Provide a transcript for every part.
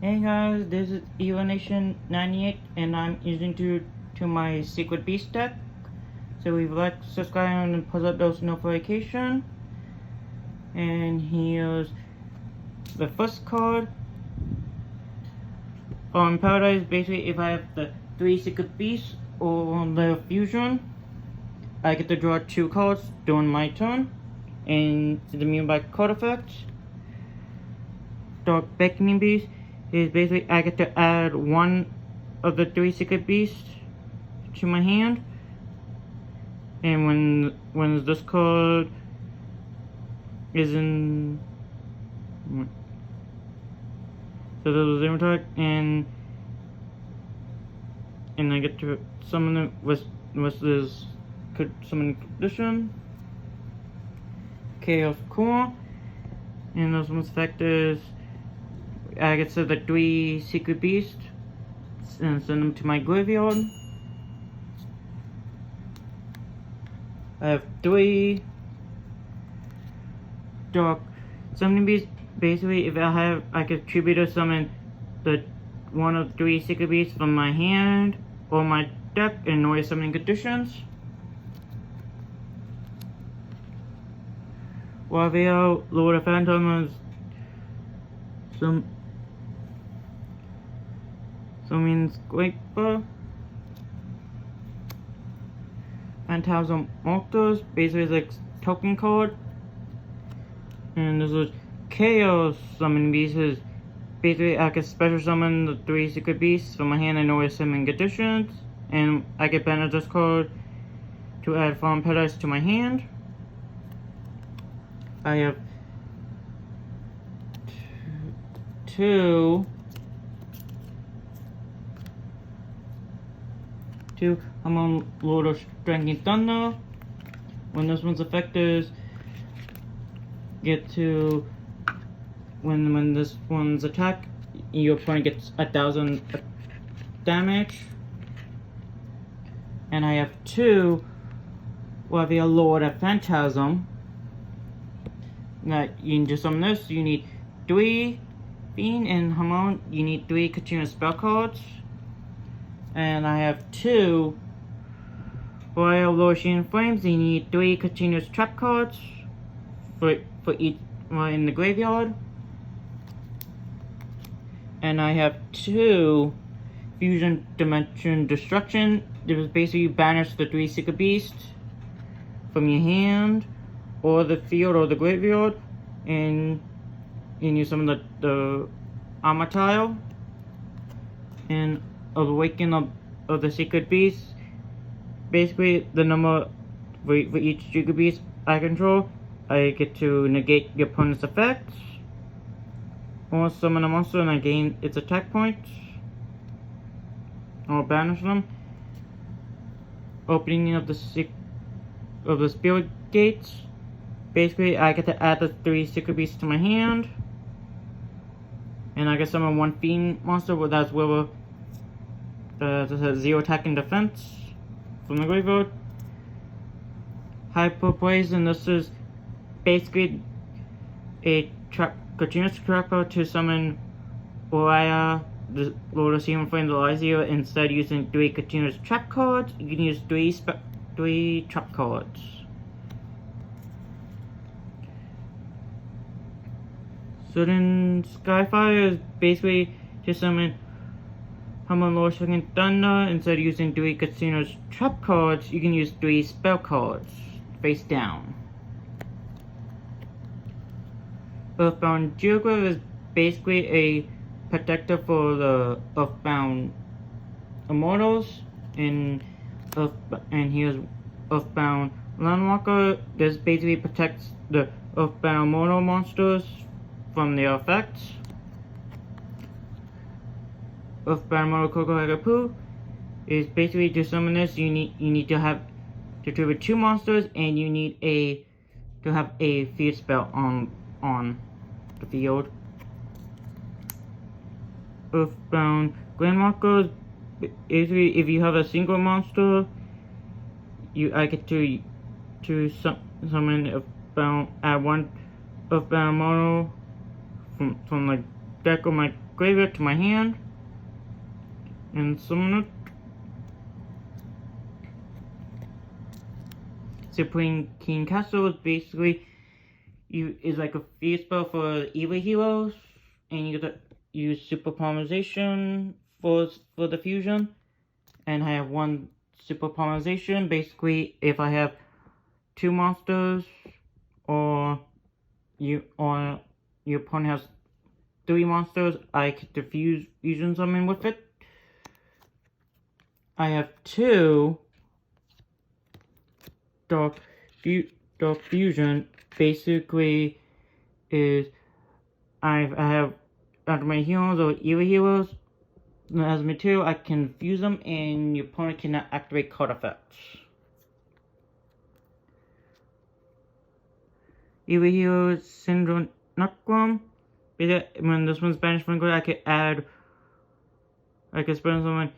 Hey guys, this is yugioh 98 and I'm using to my secret beast deck. So if you like, subscribe and put up those notifications. And here's the first card. In Paradise, basically if I have the 3 secret beasts or the fusion, I get to draw 2 cards during my turn. And it's immune by card effects. Dark Beckoning Beast is basically I get to add 1 of the 3 secret beasts to my hand, and when this card is in, so there's a 0 attack, and I get to summon it with this summon condition. Chaos Core, and this one's effect is I get to the 3 secret beasts and send them to my graveyard. I have 3 dark summoning beasts. Basically, if I could tribute or summon the 1 of 3 secret beasts from my hand or my deck in noise summoning conditions. Yugioh, Lord of Phantoms, summons Scraper, Phantasm Altars, basically it's like token card. And this is Chaos Summon Beasts. Basically I can special summon the 3 secret beasts from my hand in noise summoning conditions, and I can banish this card to add Fallen Paradise to my hand. I have two I'm on Lord of Striking Thunder. When this one's effective, get to when this one's attack, your opponent gets 1,000 damage. And I have 2 Yugioh, Lord of Phantasm. That you can do summon this. You need 3 Fiend, and Hamon you need 3 Katrina spell cards. And I have 2 Royal Lotion Flames. You need 3 Katrina's trap cards for each in the graveyard. And I have 2 Fusion Dimension Destruction. This is basically you banish the 3 secret beasts from your hand or the field or the graveyard, and you summon the armor tile. And Awaken of the secret beast, basically the number for each secret beast I control, I get to negate the opponent's effects or summon a monster and I gain its attack points or banish them. Opening of the spirit gates, basically I get to add the 3 secret beasts to my hand, and I can summon 1 fiend monster that's with has 0 attack and defense from the graveyard. Hyper Blaze, and this is basically a continuous trapper to summon Oriah, the Lord of Sea Flame Elysia. Instead of using 3 continuous trap cards, you can use 3 trap cards. So then Skyfire is basically to summon Hamon, Lord Striking Thunder. Instead of using 3 Casino's trap cards, you can use 3 spell cards face down. Earthbound Geograph is basically a protector for the Earthbound Immortals, and here's Earthbound Landwalker. This basically protects the Earthbound Immortal monsters from their effects. Earthbound Immortal Coco Hagapu is basically to summon this. You need to have to tribute 2 monsters, and you need to have a field spell on the field. Earthbound Grandwalker, basically if you have a single monster, I get to summon Earthbound, add 1 Earthbound Immortal from deck or my graveyard to my hand and summon it. Supreme King Castle is basically is like a fear spell for evil heroes, and you get to use super polymerization for the fusion. And I have one super polymerization. Basically, if I have two monsters, or your opponent has three monsters, I can diffuse fusion summon with it. I have two Dark Fusion. Basically, is I have under my heroes or evil heroes as material. I can fuse them, and your opponent cannot activate card effects. Evil heroes Syndrome Nutgrum. When this one's banished from grade, I can spend someone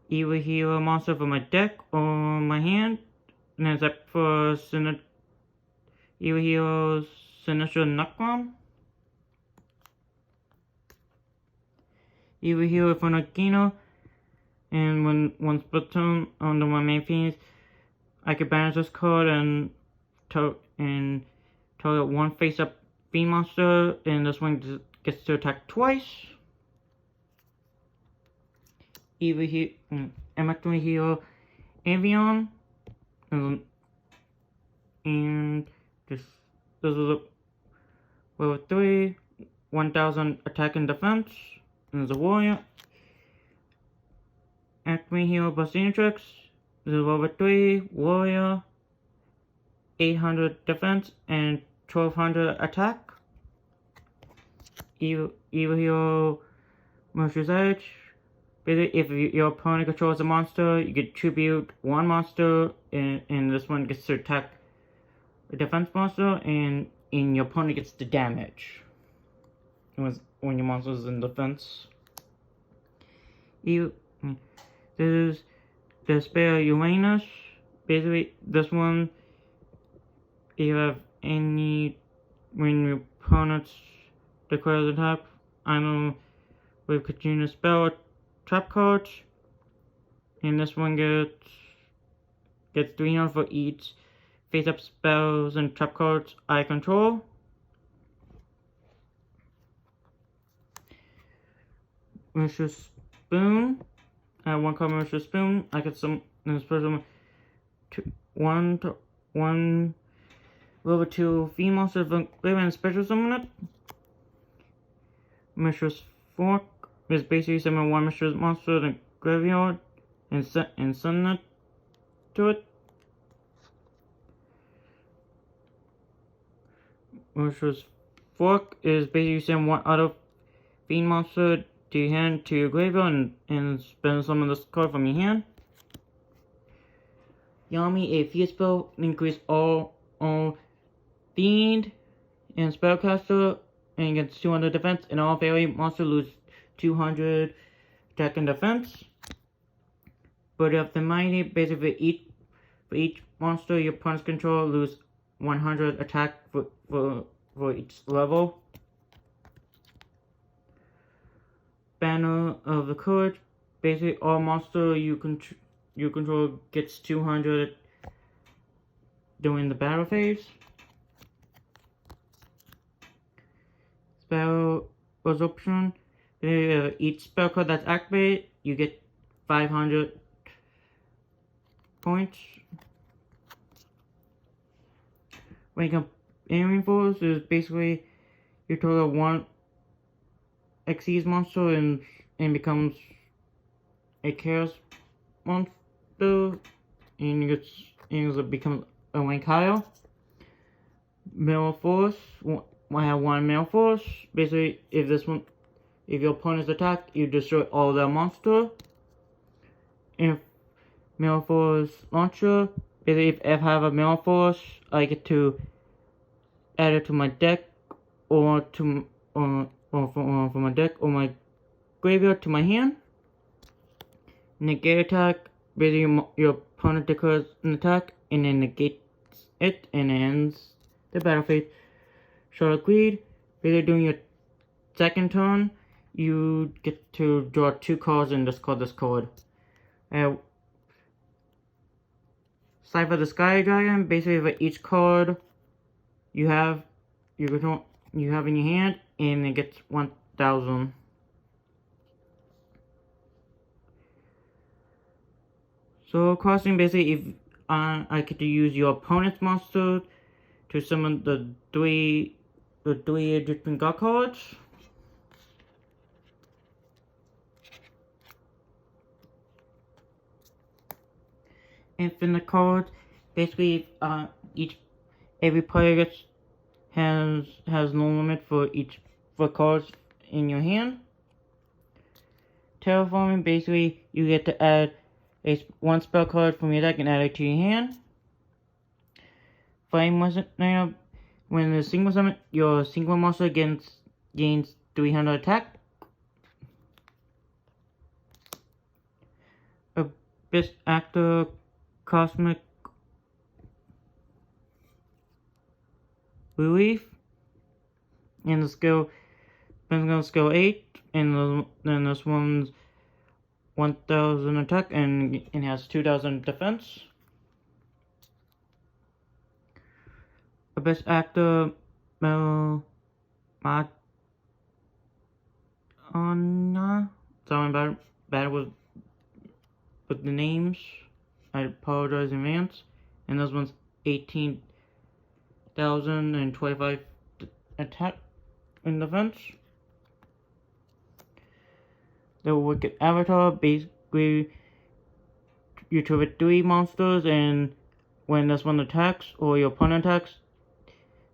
evil hero monster for my deck or my hand. And then except for evil heroes Sinister Nutgrum. Evil hero for Nagino. And when one split turn under my main phase, I can banish this card and target one face up fiend monster, and this one gets to attack twice. Evil hero Electro hero Avion. And this is a level 3, 1000 attack and defense. And there's a warrior. Acme hero Basinatrix. This is level 3, warrior, 800 defense and 1200 attack. Evil hero Mercer's Edge. Basically, if your opponent controls a monster, you get tribute one monster, and this one gets to attack a defense monster, and your opponent gets the damage when your monster is in defense. This is the Spare Uranus. Basically, this one, if you have any, when your opponent declares attack, with continue spell trap cards, and this one gets 300 for each face up spells and trap cards I control. Mr. Spoon. I have one card Mr. Spoon. I get some this person one level 2 fiend monster from Grave and special summon it. Mistress Fork is basically summon one Mistress monster in the graveyard and send it to it. Mistress Fork is basically send one other fiend monster to your hand to your graveyard and spend some of this card from your hand. Yami, a fear spell, increase all fiend and spellcaster and gets 200 defense, and all fairy monster lose 200 attack and defense. But if the mighty, basically for each monster your opponents control, lose 100 attack for each level. Banner of the Courage. Basically, all monster you control gets 200 during the battle phase. Spell absorption. Each spell card that's activated, you get 500 points. Wake up aiming force is basically you total one exceeds monster and becomes a chaos monster, and it becomes a rank higher. Mirror force. I have one mirror force. Basically, if your opponent's attack, you destroy all their monster. If mirror force launcher. Basically, if I have a mirror force, I get to add it to my deck or from my deck or my graveyard to my hand. Negate attack. Basically, your opponent declares an attack and then negates it and ends the battle phase. Charlotte Greed. Basically, during your second turn, you get to draw 2 cards and discard this card. Cipher the Sky Dragon. Basically, for each card you have in your hand, and it gets 1,000. So crossing, basically, if I get to use your opponent's monster to summon the three Egyptian god cards. Infinite cards. Basically, every player has no limit for cards in your hand. Terraforming, basically, you get to add one spell card from your deck and add it to your hand. Flame Resonator, when the single summon, your single monster gains 300 attack. Abyss Actor Cosmic Relief, and the skill skill 8, and then this one's 1,000 attack and has 2,000 defense. Abyss Actor Madonna. Sorry, bad with the names. I apologize in advance. And this one's 18,025 attack and defense. The Wicked Avatar, basically you trigger 3 monsters, and when this one attacks or your opponent attacks,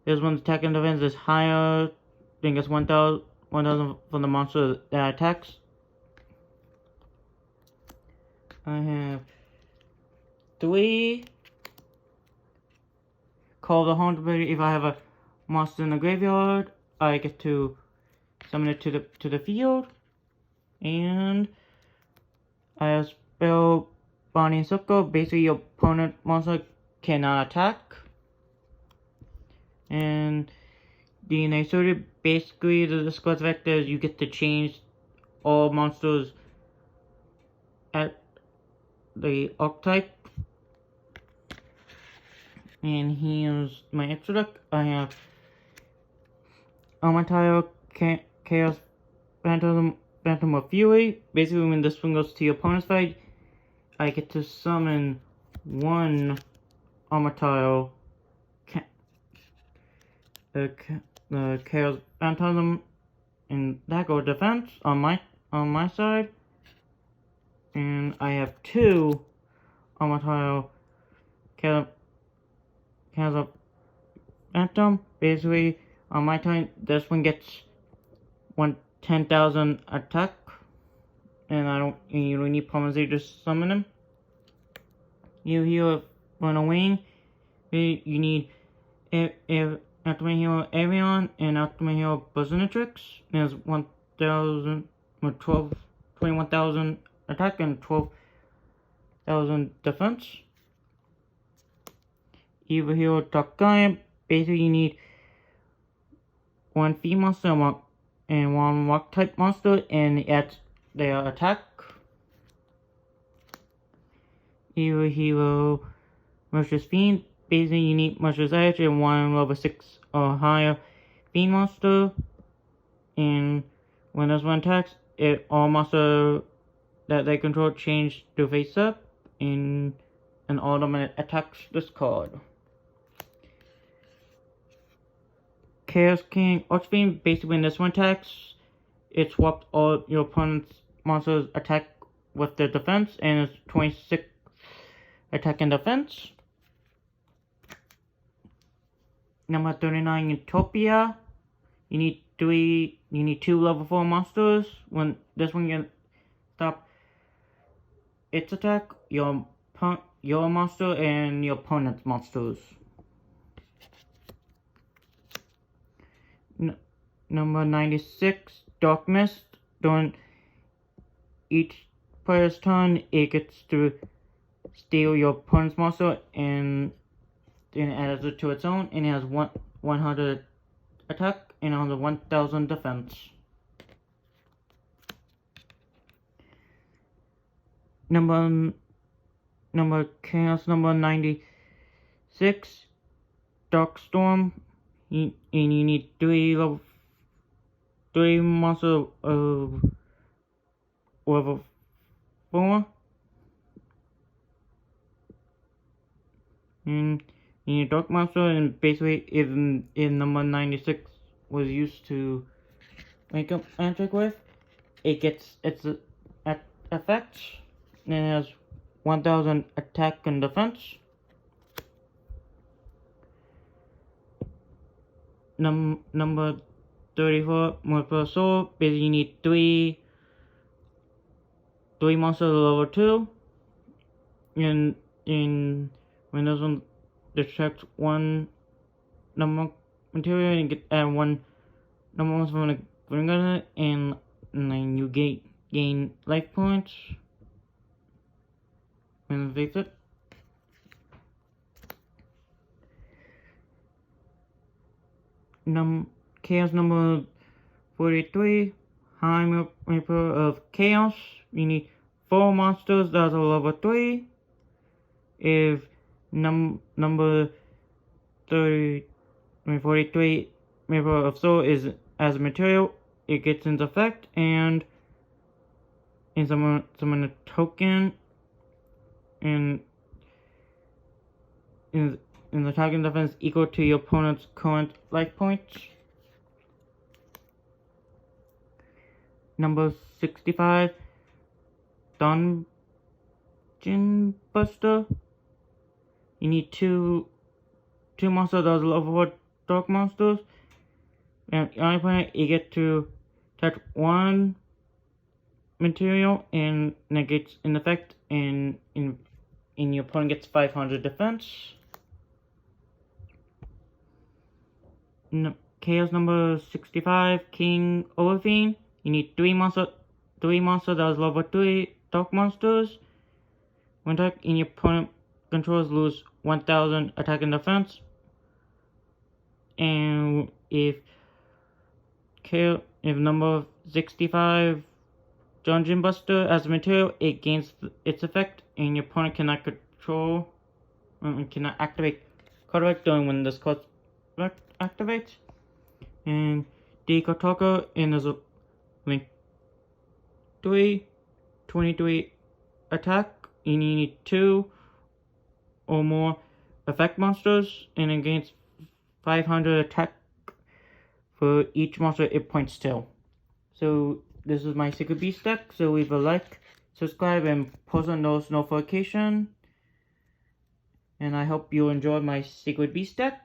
this one's attack and defense is higher than gets 1,000 from the monster that attacks. I have 3. Call the Haunted ability. If I have a monster in the graveyard, I get to summon it to the field. And I have spell Bonnie and Silco. Basically, your opponent monster cannot attack. And DNA sorted. Basically, the discard effect is you get to change all monsters at the archetype. And here's my extra deck. I have Amatile, Chaos Phantom of Fury. Basically, when this one goes to your opponent's side, I get to summon one Amatile, the Chaos Phantom, and that goes defense on my side. And I have 2 Amatile Chaos Phantom. Basically, on my turn, this one gets 10,000 attack, and you don't need Palmazy to summon him. You heal on a wing. You need Ultimate Hero Avion and Ultimate Hero Bazinatrix. There's 21,000 attack and 12,000 defense. Evil Hero Dark Giant. Basically, you need 1 fiend monster and 1 rock type monster, and it adds their attack. Evil Hero Mercer's Fiend. Basically, you need Mercer's Edge and 1 level 6 or higher fiend monster. And when this one attacks, all monsters that they control change to face up, and an automatic attacks this card. Chaos King Archfiend. Basically, when this one attacks, it swaps all your opponent's monsters' attack with their defense, and it's 26 attack and defense. Number 39, Utopia. You need 2 level 4 monsters. When this one can stop its attack, your monster and your opponent's monsters. Number 96, Dark Mist. During each player's turn, it gets to steal your opponent's monster and then adds it to its own, and it has 100 attack and 1,000 defense. Chaos number 96, Dark Storm. And you need 3 monsters of level 4. And you need Dark Monster, and basically in number 96 was used to make up magic with. It gets its effects, and it has 1000 attack and defense. Number 34, Morpho Soul. Basically, you need 3 monsters of level 2. And when those one destructs 1 number material, and you get 1 number monster from the green gun, and then you gain life points when they fit. Chaos number 43, High Reaper of Chaos. You need 4 monsters that are level 3. If number 43, Reaper of Soul is as a material, it gets into effect, and summon a token, and the token defense equal to your opponent's current life points. Number 65, Dungeon Buster. You need 2 monsters that are level 4 dark monsters. And on your planet, you get to touch 1 material, and negates an effect, and your opponent gets 500 defense. Chaos number 65, King Overfiend. You need 3 monsters that is level 3 dark monsters. When attack, and your opponent controls lose 1000 attack and defense. And if number 65, Dungeon Buster as a material, it gains its effect, and your opponent cannot activate card effect during when this card activates. And Dekotaka, and there's a link 23 attack, and you need 2 or more effect monsters, and it gains 500 attack for each monster it points to. So this is my Secret Beast deck, so leave a like, subscribe, and post on those notifications. And I hope you enjoyed my Secret Beast deck.